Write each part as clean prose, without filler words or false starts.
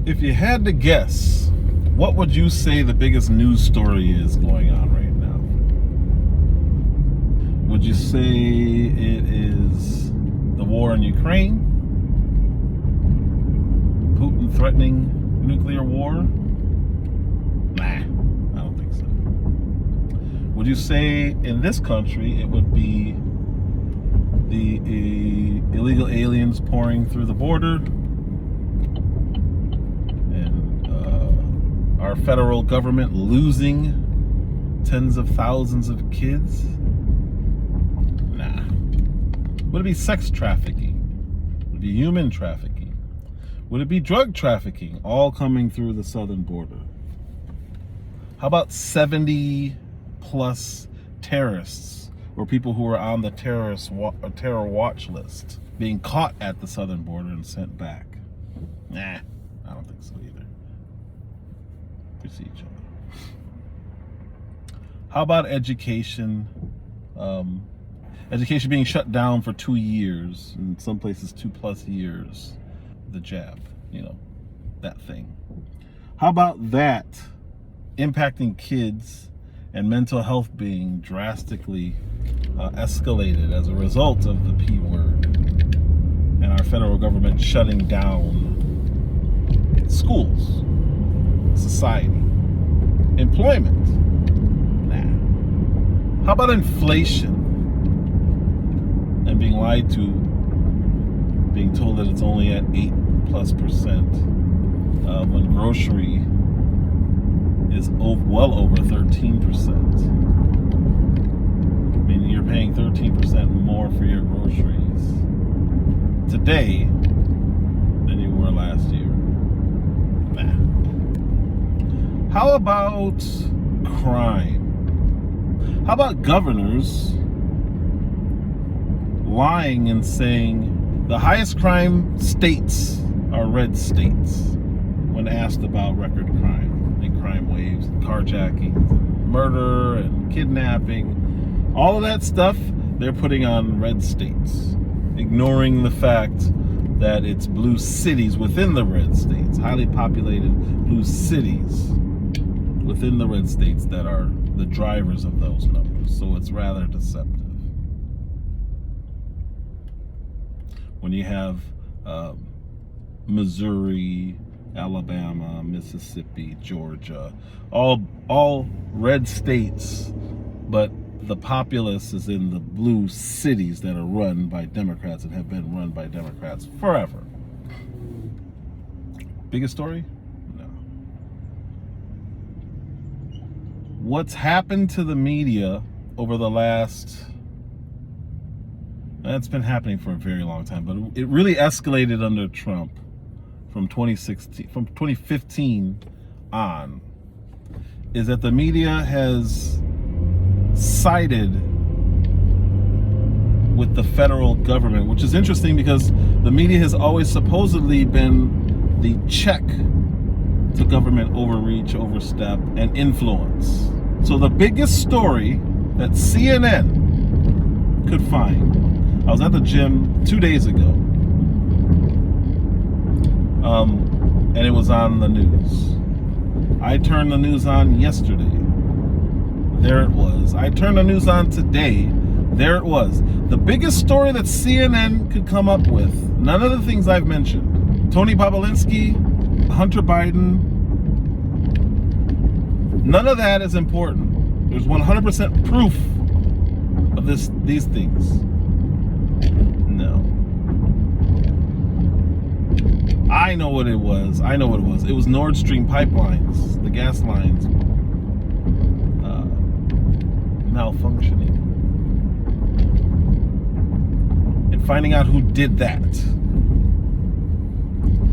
If you had to guess, what would you say the biggest news story is going on right now? Would you say it is the war in Ukraine? Putin threatening nuclear war? Nah, I don't think so. Would you say in this country it would be the illegal aliens pouring through the border? Our federal government losing tens of thousands of kids? Nah. Would it be sex trafficking? Would it be human trafficking? Would it be drug trafficking, all coming through the southern border? How about 70 plus terrorists or people who are on the terror watch list being caught at the southern border and sent back? Nah, I don't think so either. See each other. How about education? Education being shut down for 2 years, in some places 2+ years. The jab, that thing. How about that impacting kids and mental health being drastically escalated as a result of the P word, and our federal government shutting down schools, society, employment? Nah. How about inflation and being lied to, being told that it's only at 8+% when grocery is well over 13%, meaning you're paying 13% more for your groceries today than you were last year? Nah. How about crime? How about governors lying and saying the highest crime states are red states when asked about record crime and crime waves and carjacking and murder and kidnapping? All of that stuff they're putting on red states, ignoring the fact that it's blue cities within the red states, highly populated blue cities within the red states that are the drivers of those numbers. So it's rather deceptive. When you have Missouri, Alabama, Mississippi, Georgia, all red states, but the populace is in the blue cities that are run by Democrats and have been run by Democrats forever. Biggest story? No. What's happened to the media over the last... It's been happening for a very long time, but it really escalated under Trump from 2015 on, is that the media has sided with the federal government, which is interesting because the media has always supposedly been the check to government overreach, overstep, and influence. So the biggest story that CNN could find, I was at the gym 2 days ago, and it was on the news. I turned the news on yesterday. There it was. I turned the news on today. There it was. The biggest story that CNN could come up with, none of the things I've mentioned. Tony Bobulinski, Hunter Biden, none of that is important. There's 100% proof of these things. No. I know what it was. It was Nord Stream pipelines, the gas lines malfunctioning. And finding out who did that.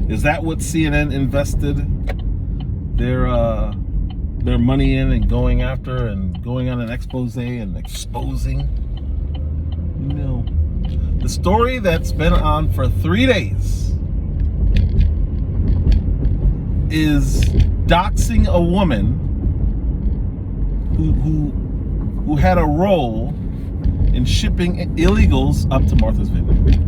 Is that what CNN invested their money in and going after and going on an expose and exposing? No. The story that's been on for 3 days is doxing a woman who had a role in shipping illegals up to Martha's Vineyard.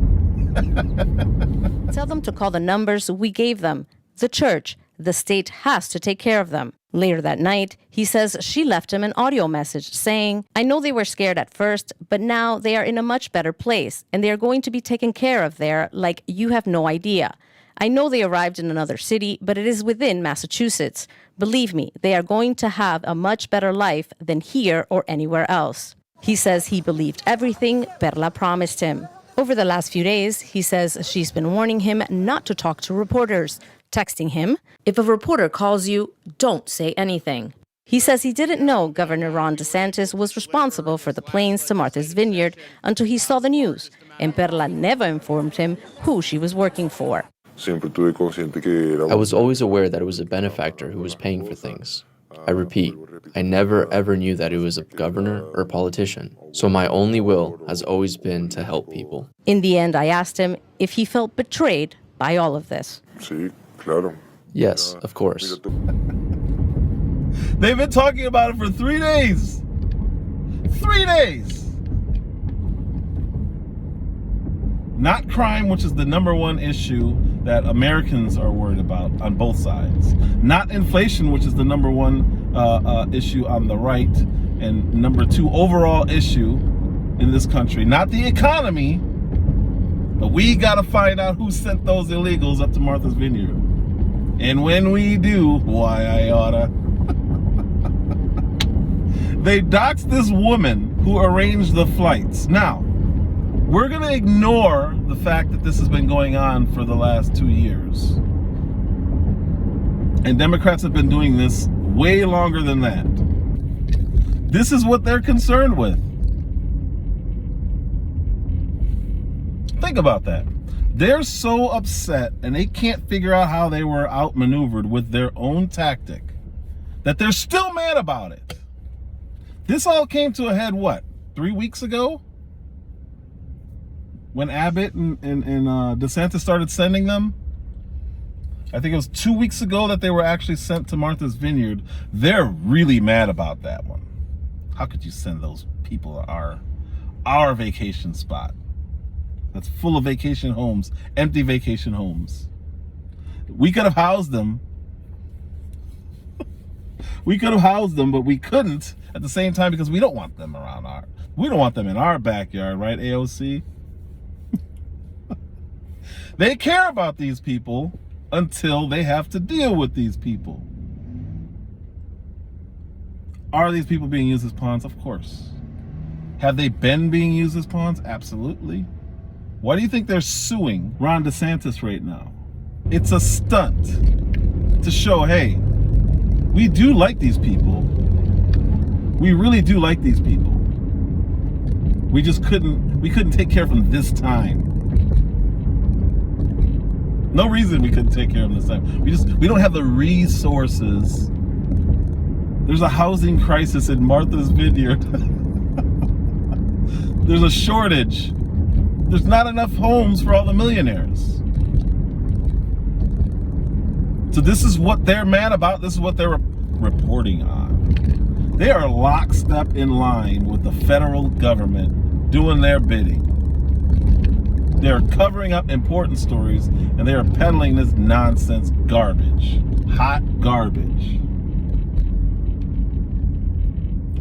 Tell them to call the numbers we gave them. The church, the state has to take care of them. Later that night, he says she left him an audio message saying, "I know they were scared at first, but now they are in a much better place, and they are going to be taken care of there like you have no idea. I know they arrived in another city, but it is within Massachusetts. Believe me, they are going to have a much better life than here or anywhere else." He says he believed everything Perla promised him. Over the last few days, he says she's been warning him not to talk to reporters, texting him, "If a reporter calls you, don't say anything." He says he didn't know Governor Ron DeSantis was responsible for the planes to Martha's Vineyard until he saw the news, and Perla never informed him who she was working for. I was always aware that it was a benefactor who was paying for things. I repeat, I never ever knew that it was a governor or politician. So my only will has always been to help people. In the end, I asked him if he felt betrayed by all of this. Yes, of course. They've been talking about it for 3 days. 3 days. Not crime, which is the number one issue that Americans are worried about on both sides. Not inflation, which is the number one issue on the right, and number two overall issue in this country. Not the economy, but we got to find out who sent those illegals up to Martha's Vineyard. And when we do, why I oughta. They doxed this woman who arranged the flights. Now, we're going to ignore the fact that this has been going on for the last 2 years. And Democrats have been doing this way longer than that. This is what they're concerned with. Think about that. They're so upset and they can't figure out how they were outmaneuvered with their own tactic that they're still mad about it. This all came to a head, what, 3 weeks ago? When Abbott and DeSantis started sending them? I think it was 2 weeks ago that they were actually sent to Martha's Vineyard. They're really mad about that one. How could you send those people to our vacation spot? That's full of vacation homes, empty vacation homes. We could have housed them. We could have housed them, but we couldn't at the same time because we don't want them around we don't want them in our backyard, right, AOC? They care about these people until they have to deal with these people. Are these people being used as pawns? Of course. Have they been being used as pawns? Absolutely. Why do you think they're suing Ron DeSantis right now? It's a stunt to show, hey, we do like these people. We really do like these people. We couldn't take care of them this time. No reason we couldn't take care of them this time. We don't have the resources. There's a housing crisis in Martha's Vineyard. There's a shortage. There's not enough homes for all the millionaires. So this is what they're mad about. This is what they're reporting on. They are lockstep in line with the federal government doing their bidding. They're covering up important stories and they are peddling this nonsense garbage. Hot garbage.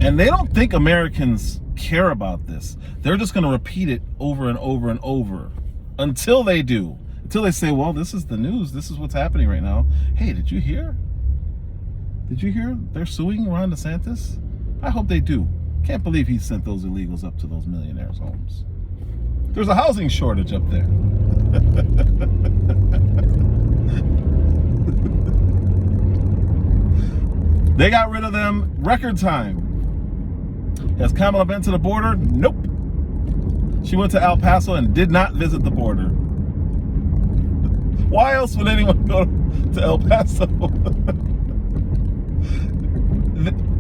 And they don't think Americans care about this. They're just going to repeat it over and over and over until they do. Until they say, well, this is the news. This is what's happening right now. Hey, did you hear? Did you hear they're suing Ron DeSantis? I hope they do. Can't believe he sent those illegals up to those millionaires' homes. There's a housing shortage up there. They got rid of them record time. Has Kamala been to the border? Nope. She went to El Paso and did not visit the border. Why else would anyone go to El Paso?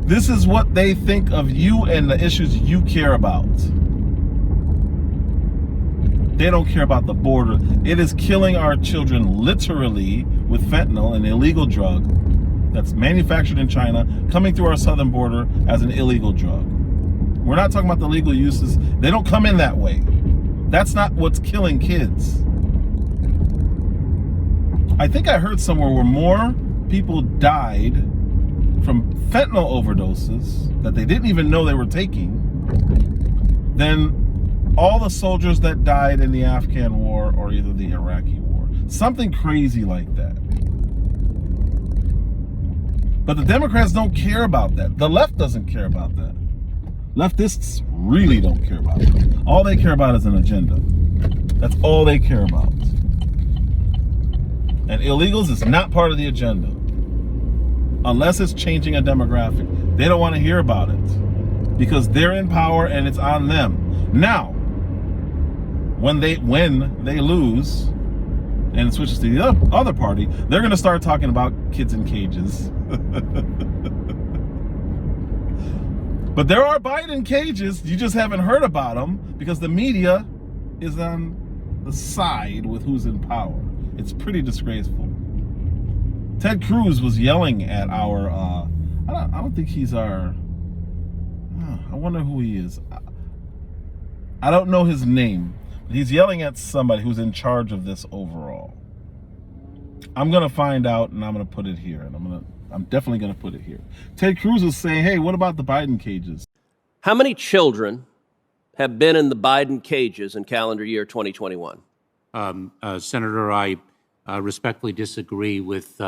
This is what they think of you and the issues you care about. They don't care about the border. It is killing our children literally with fentanyl, an illegal drug that's manufactured in China, coming through our southern border as an illegal drug. We're not talking about the legal uses. They don't come in that way. That's not what's killing kids. I think I heard somewhere where more people died from fentanyl overdoses that they didn't even know they were taking than all the soldiers that died in the Afghan war or either the Iraqi war. Something crazy like that. But the Democrats don't care about that. The left doesn't care about that. Leftists really don't care about it. All they care about is an agenda. That's all they care about. And illegals is not part of the agenda. Unless it's changing a demographic. They don't want to hear about it. Because they're in power and it's on them. Now, when they lose and it switches to the other party, they're going to start talking about kids in cages. But there are Biden cages. You just haven't heard about them because the media is on the side with who's in power. It's pretty disgraceful. Ted Cruz was yelling at our, I don't think he's our, I wonder who he is. I don't know his name, but he's yelling at somebody who's in charge of this overall. I'm going to find out and I'm going to put it here. And I'm definitely going to put it here. Ted Cruz was saying, hey, what about the Biden cages? How many children have been in the Biden cages in calendar year 2021? Senator, I respectfully disagree with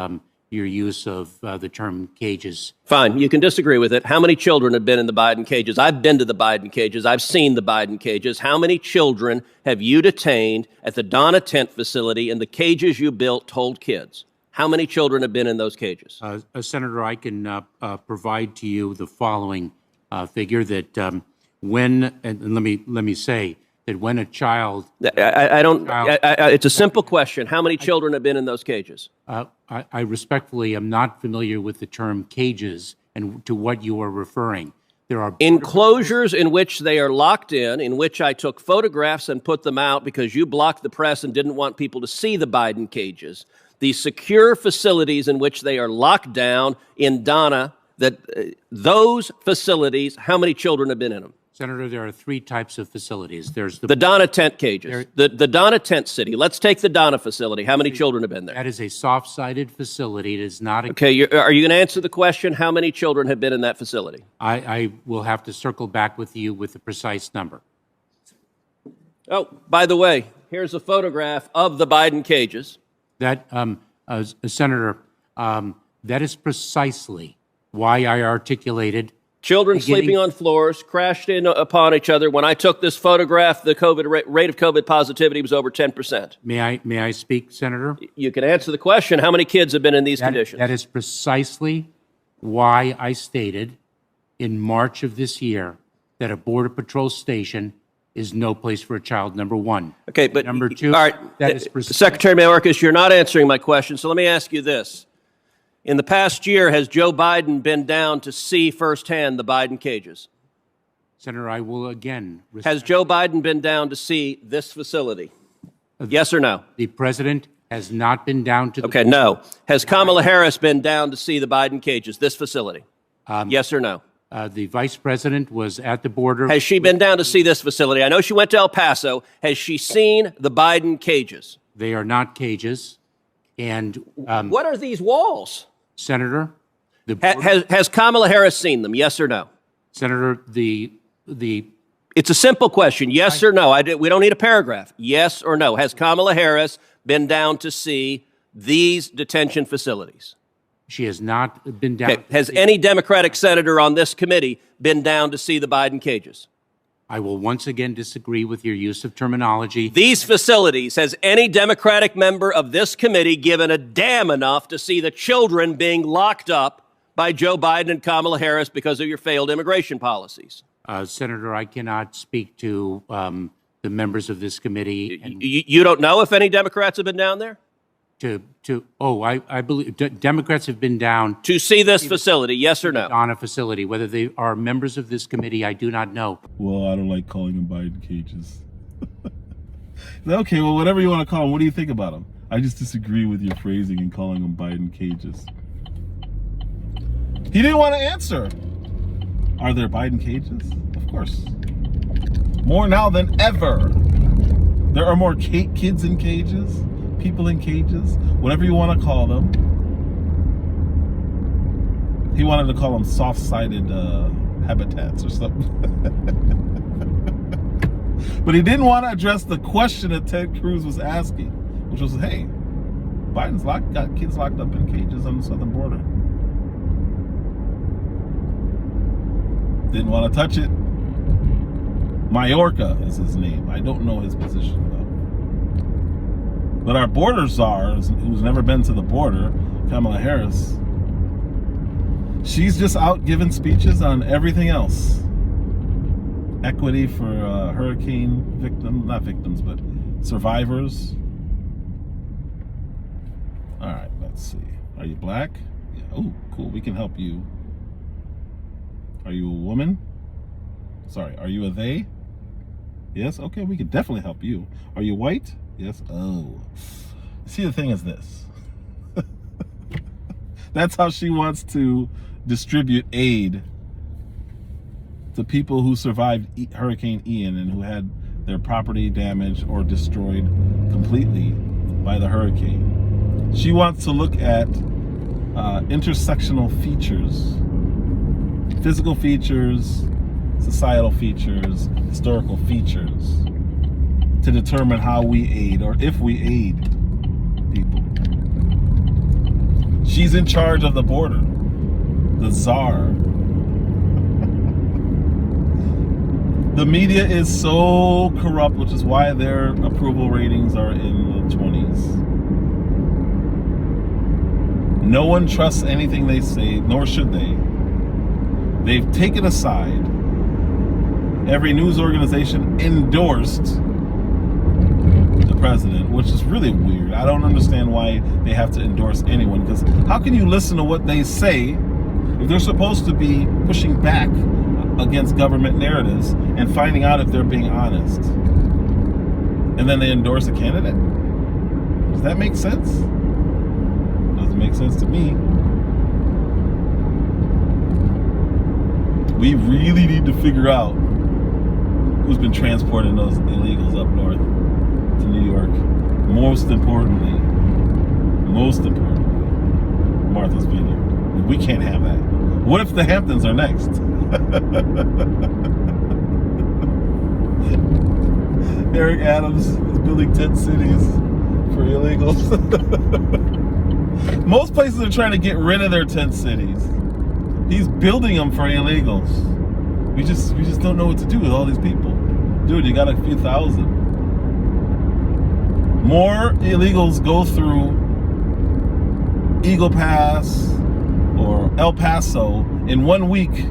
your use of the term cages. Fine, you can disagree with it. How many children have been in the Biden cages? I've been to the Biden cages. I've seen the Biden cages. How many children have you detained at the Donna Tent facility in the cages you built to hold kids? How many children have been in those cages? Senator, I can provide to you the following figure that when, and let me say that when a child, it's a simple question. How many children have been in those cages? I respectfully am not familiar with the term cages and to what you are referring. There are enclosures in which they are locked in which I took photographs and put them out because you blocked the press and didn't want people to see the Biden cages. These secure facilities in which they are locked down in Donna, those facilities, how many children have been in them? Senator, there are three types of facilities. There's the Donna Tent cages, the Donna Tent City. Let's take the Donna facility. How many children have been there? That is a soft-sided facility. It is not a... Okay, are you going to answer the question, how many children have been in that facility? I will have to circle back with you with the precise number. Oh, by the way, here's a photograph of the Biden cages. That, Senator, that is precisely why I articulated... Children sleeping on floors, crashed in upon each other. When I took this photograph, the rate of COVID positivity was over 10%. May I speak, Senator? You can answer the question, how many kids have been in these conditions? That is precisely why I stated in March of this year that a Border Patrol station is no place for a child, number one. Okay, but number two, all right, that is Secretary Mayorkas, you're not answering my question, so let me ask you this. In the past year, has Joe Biden been down to see firsthand the Biden cages? Senator, I will again... Has Joe Biden been down to see this facility? Yes or no? The president has not been down to the... Okay, no. Has Kamala Harris been down to see the Biden cages, this facility? Yes or no? The vice president was at the border. Has she been down to see this facility? I know she went to El Paso. Has she seen the Biden cages? They are not cages. And... what are these walls? Senator, has Kamala Harris seen them? Yes or no? Senator, it's a simple question. Yes or no? We don't need a paragraph. Yes or no? Has Kamala Harris been down to see these detention facilities? She has not been down. Okay. Has any Democratic senator on this committee been down to see the Biden cages? I will once again disagree with your use of terminology. These facilities, has any Democratic member of this committee given a damn enough to see the children being locked up by Joe Biden and Kamala Harris because of your failed immigration policies? Senator, I cannot speak to the members of this committee. You don't know if any Democrats have been down there? I believe Democrats have been down to see this facility, yes or no? On a facility. Whether they are members of this committee, I do not know. Well, I don't like calling them Biden cages. Okay, well, whatever you want to call them, what do you think about them? I just disagree with your phrasing and calling them Biden cages. He didn't want to answer. Are there Biden cages? Of course. More now than ever. There are more kids in cages. people in cages, whatever you want to call them. He wanted to call them soft-sided habitats or something. But he didn't want to address the question that Ted Cruz was asking, which was, hey, Biden's got kids locked up in cages on the southern border. Didn't want to touch it. Mayorkas is his name. I don't know his position, though. But our border czar, who's never been to the border, Kamala Harris, she's just out giving speeches on everything else. Equity for hurricane victims, not victims, but survivors. All right, let's see. Are you black? Yeah. Oh, cool. We can help you. Are you a woman? Sorry, are you a they? Yes? Okay, we can definitely help you. Are you white? Yes? Oh. See, the thing is this. That's how she wants to distribute aid to people who survived Hurricane Ian and who had their property damaged or destroyed completely by the hurricane. She wants to look at intersectional features, physical features, societal features, historical features, to determine how we aid or if we aid people. She's in charge of the border, the czar. The media is so corrupt, which is why their approval ratings are in the 20s. No one trusts anything they say, nor should they. They've taken a side. Every news organization endorsed the president, which is really weird. I don't understand why they have to endorse anyone, because how can you listen to what they say if they're supposed to be pushing back against government narratives and finding out if they're being honest? And then they endorse a candidate? Does that make sense? Doesn't make sense to me. We really need to figure out who's been transporting those illegals up north to New York. Most importantly, Martha's Vineyard. We can't have that. What if the Hamptons are next? Eric Adams is building tent cities for illegals. Most places are trying to get rid of their tent cities. He's building them for illegals. We just don't know what to do with all these people. Dude, you got a few thousand. More illegals go through Eagle Pass or El Paso in 1 week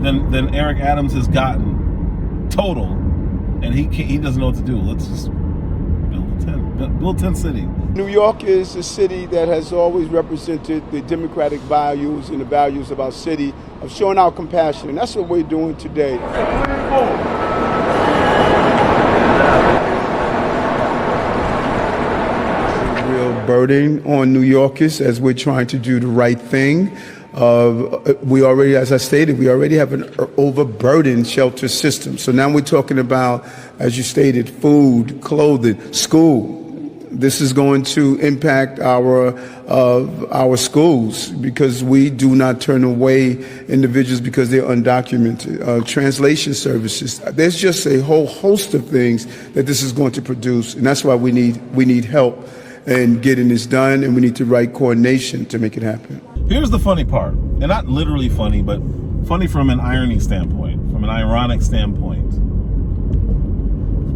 than Eric Adams has gotten total, and he doesn't know what to do. Let's just build 10 cities. New York is a city that has always represented the democratic values and the values of our city of showing our compassion, and that's what we're doing today. Real burden on New Yorkers as we're trying to do the right thing. We already, as I stated, we already have an overburdened shelter system. So now we're talking about, as you stated, food, clothing, school. This is going to impact our schools because we do not turn away individuals because they're undocumented. Translation services. There's just a whole host of things that this is going to produce, and that's why we need help in getting this done, and we need the right coordination to make it happen. Here's the funny part, and not literally funny, but funny from an irony standpoint, from an ironic standpoint.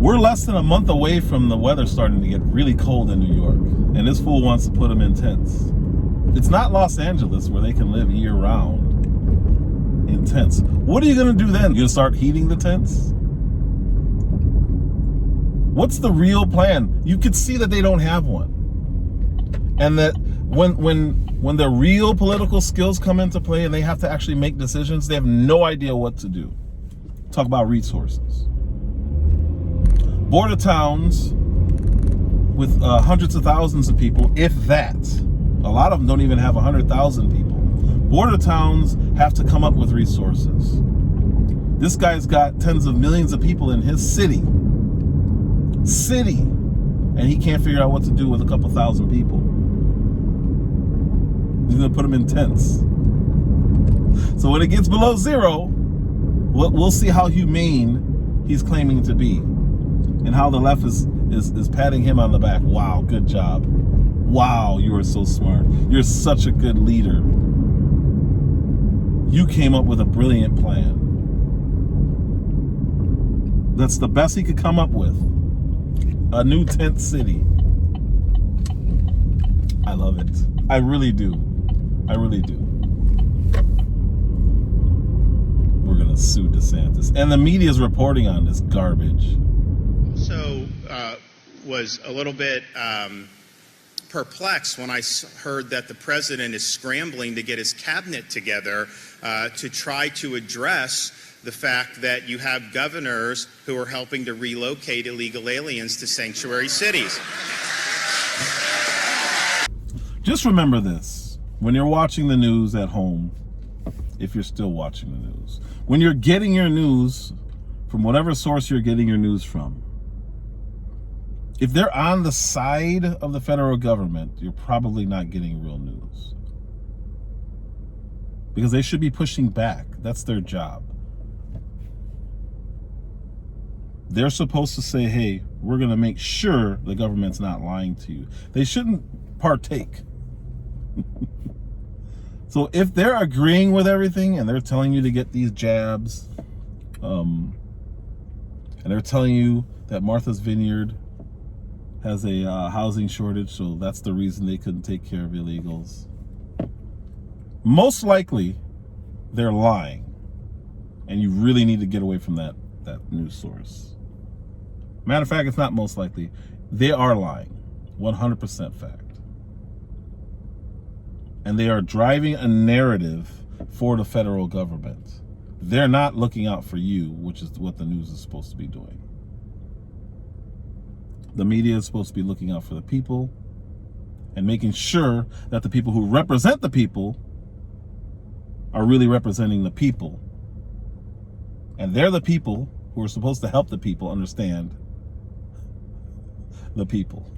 We're less than a month away from the weather starting to get really cold in New York, and this fool wants to put them in tents. It's not Los Angeles where they can live year-round in tents. What are you going to do then? You're going to start heating the tents? What's the real plan? You could see that they don't have one. And that when their real political skills come into play and they have to actually make decisions, they have no idea what to do. Talk about resources. Border towns with hundreds of thousands of people, if that. A lot of them don't even have 100,000 people. Border towns have to come up with resources. This guy's got tens of millions of people in his city. and he can't figure out what to do with a couple thousand people. He's gonna put them in tents. So when it gets below zero, we'll see how humane he's claiming to be, and how the left is patting him on the back. Wow, good job. Wow, you are so smart. You're such a good leader. You came up with a brilliant plan. That's the best he could come up with. A new tent city. I love it. I really do. I really do. We're gonna sue DeSantis. And the media is reporting on this garbage. Also was a little bit perplexed when I heard that the president is scrambling to get his cabinet together to try to address the fact that you have governors who are helping to relocate illegal aliens to sanctuary cities. Just remember this. When you're watching the news at home, if you're still watching the news, when you're getting your news from whatever source you're getting your news from, if they're on the side of the federal government, you're probably not getting real news. Because they should be pushing back. That's their job. They're supposed to say, hey, we're going to make sure the government's not lying to you. They shouldn't partake. So if they're agreeing with everything and they're telling you to get these jabs, and they're telling you that Martha's Vineyard has a housing shortage, so that's the reason they couldn't take care of illegals, most likely they're lying, and you really need to get away from that news source. Matter of fact, it's not most likely. They are lying. 100% fact. And they are driving a narrative for the federal government. They're not looking out for you, which is what the news is supposed to be doing. The media is supposed to be looking out for the people and making sure that the people who represent the people are really representing the people. And they're the people who are supposed to help the people understand the people.